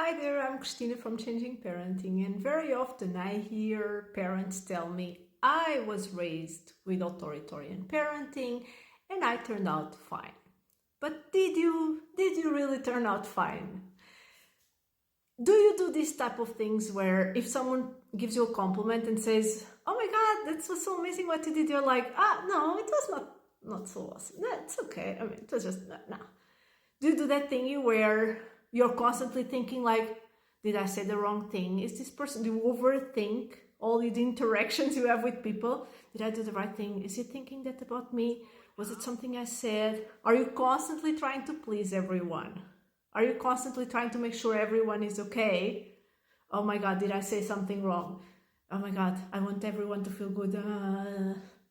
Hi there, I'm Christina from Changing Parenting, and very often I hear parents tell me, I was raised with authoritarian parenting and I turned out fine. But did you really turn out fine? Do you do this type of things where if someone gives you a compliment and says, oh my God, that was so amazing what you did, you're like, no, it was not so awesome. No, it's okay. I mean, it was just, no. Do you do that thingy where you're constantly thinking like, did I say the wrong thing? Is this person, do you overthink all the interactions you have with people? Did I do the right thing? Is he thinking that about me? Was it something I said? Are you constantly trying to please everyone? Are you constantly trying to make sure everyone is okay? Oh my God, did I say something wrong? Oh my God, I want everyone to feel good.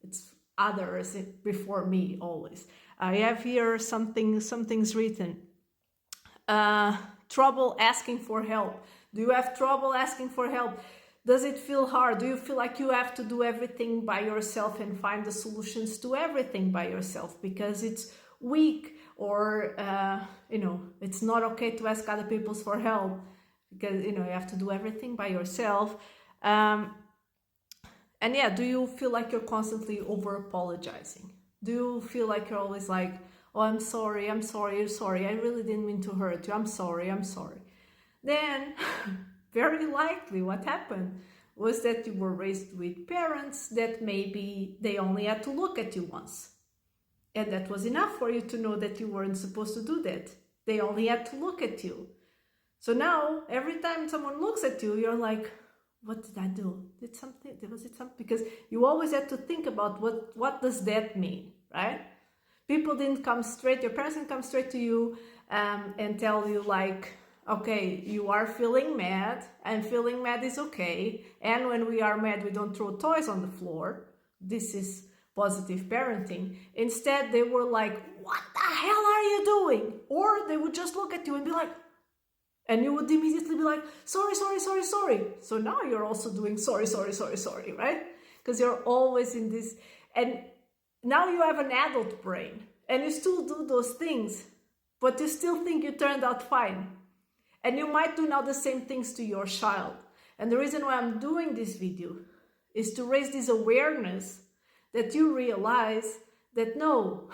It's others before me always. I have here something's written. Trouble asking for help. Do you have trouble asking for help? Does it feel hard? Do you feel like you have to do everything by yourself and find the solutions to everything by yourself because it's weak or, it's not okay to ask other people for help because, you have to do everything by yourself. And yeah, do you feel like you're constantly over apologizing? Do you feel like you're always like, oh, I'm sorry, I really didn't mean to hurt you, I'm sorry. Then, very likely what happened was that you were raised with parents that maybe they only had to look at you once. And that was enough for you to know that you weren't supposed to do that. They only had to look at you. So now, every time someone looks at you, you're like, what did I do? Was it something? Because you always have to think about what does that mean, right? People didn't come straight, your parents didn't come straight to you and tell you like, okay, you are feeling mad and feeling mad is okay. And when we are mad, we don't throw toys on the floor. This is positive parenting. Instead, they were like, what the hell are you doing? Or they would just look at you and be like, and you would immediately be like, sorry. So now you're also doing sorry, right? Because you're always in this, and now you have an adult brain and you still do those things, but you still think you turned out fine. And you might do now the same things to your child. And the reason why I'm doing this video is to raise this awareness that you realize that no,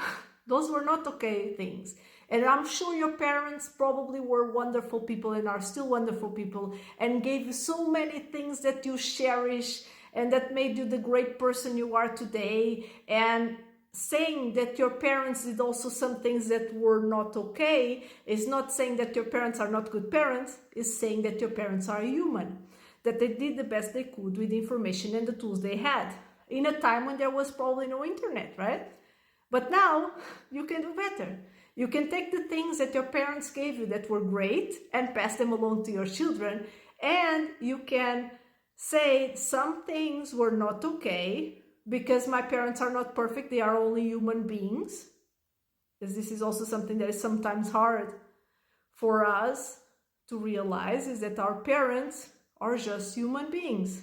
those were not okay things. And I'm sure your parents probably were wonderful people and are still wonderful people and gave you so many things that you cherish and that made you the great person you are today. And saying that your parents did also some things that were not okay is not saying that your parents are not good parents, is saying that your parents are human, that they did the best they could with the information and the tools they had in a time when there was probably no internet, right? But now you can do better. You can take the things that your parents gave you that were great and pass them along to your children, and you can say some things were not okay because my parents are not perfect, they are only human beings. Because this is also something that is sometimes hard for us to realize, is that our parents are just human beings,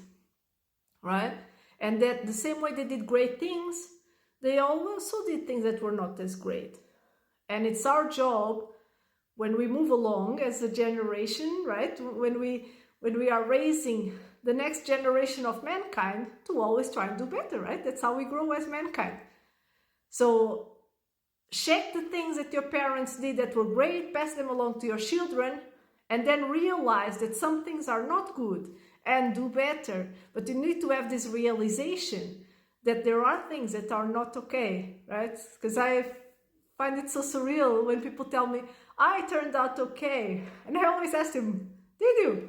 right? And that the same way they did great things, they also did things that were not as great. And it's our job when we move along as a generation, right? When we are raising the next generation of mankind, to always try and do better, right? That's how we grow as mankind. So check the things that your parents did that were great, pass them along to your children, and then realize that some things are not good and do better. But you need to have this realization that there are things that are not okay, right? Because I find it so surreal when people tell me, I turned out okay. And I always ask them, did you?